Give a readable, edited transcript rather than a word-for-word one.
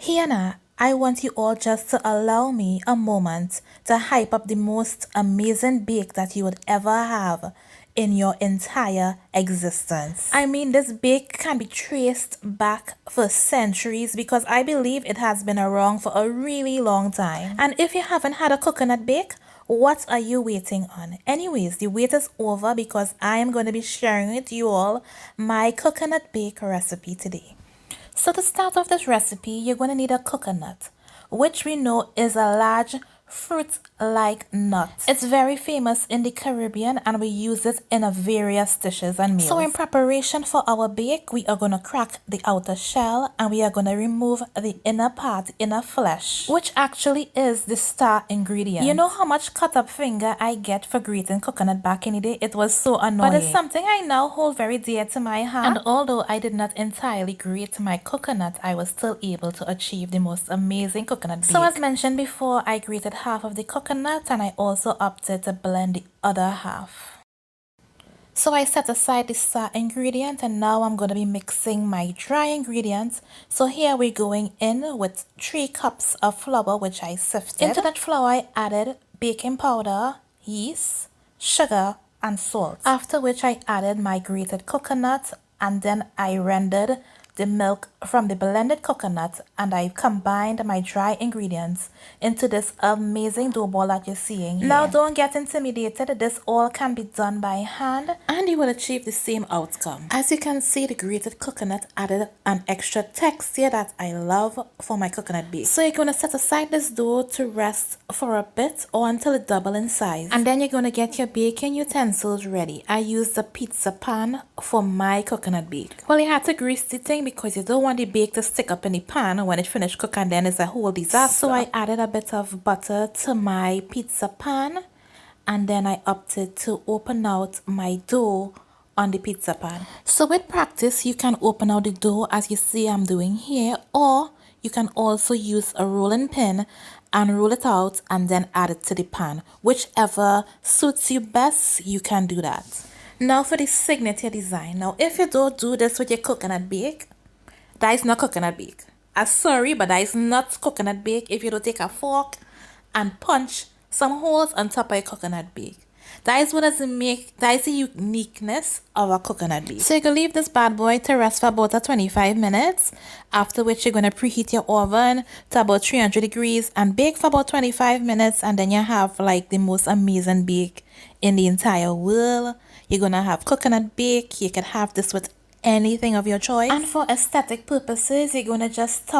Hannah, I want you all just to allow me a moment to hype up the most amazing bake that you would ever have in your entire existence. I mean, this bake can be traced back for centuries because I believe it has been around for a really long time. And if you haven't had a coconut bake, what are you waiting on? Anyways, the wait is over because I am going to be sharing with you all my coconut bake recipe today. So to start off this recipe, you're going to need a coconut, which we know is a large fruit-like nut. It's very famous in the Caribbean and we use it in various dishes and meals. So in preparation for our bake, we are going to crack the outer shell and we are going to remove the inner part, inner flesh, which actually is the star ingredient. You know how much cut up finger I get for grating coconut back in the day? It was so annoying. But it's something I now hold very dear to my heart. And although I did not entirely grate my coconut, I was still able to achieve the most amazing coconut bake. So as mentioned before, I grated half of the coconut and I also opted to blend the other half. So I set aside the star ingredient and now I'm going to be mixing my dry ingredients. So here we're going in with 3 cups of flour which I sifted. Into that flour I added baking powder, yeast, sugar and salt. After which I added my grated coconut and then I rendered the milk from the blended coconut and I combined my dry ingredients into this amazing dough ball that you're seeing here. Now don't get intimidated, this all can be done by hand and you will achieve the same outcome. As you can see, the grated coconut added an extra texture that I love for my coconut bake. So you're going to set aside this dough to rest for a bit or until it doubles in size. And then you're going to get your baking utensils ready. I used the pizza pan for my coconut bake. Well, you had to grease the thing because you don't want the bake to stick up in the pan when it finished cooking, then it's a whole disaster. So I added a bit of butter to my pizza pan and then I opted to open out my dough on the pizza pan. So with practice you can open out the dough as you see I'm doing here, or you can also use a rolling pin and roll it out and then add it to the pan. Whichever suits you best, you can do that. Now for the signature design. Now if you don't do this with your coconut bake, that is not coconut bake. I'm sorry, but that is not coconut bake if you don't take a fork and punch some holes on top of your coconut bake. That is what doesn't make, that is the uniqueness of a coconut bake. So you can leave this bad boy to rest for about 25 minutes, after which you're going to preheat your oven to about 300 degrees and bake for about 25 minutes, and then you have like the most amazing bake in the entire world. You're going to have coconut bake. You can have this with anything of your choice. And for aesthetic purposes, you're going to just top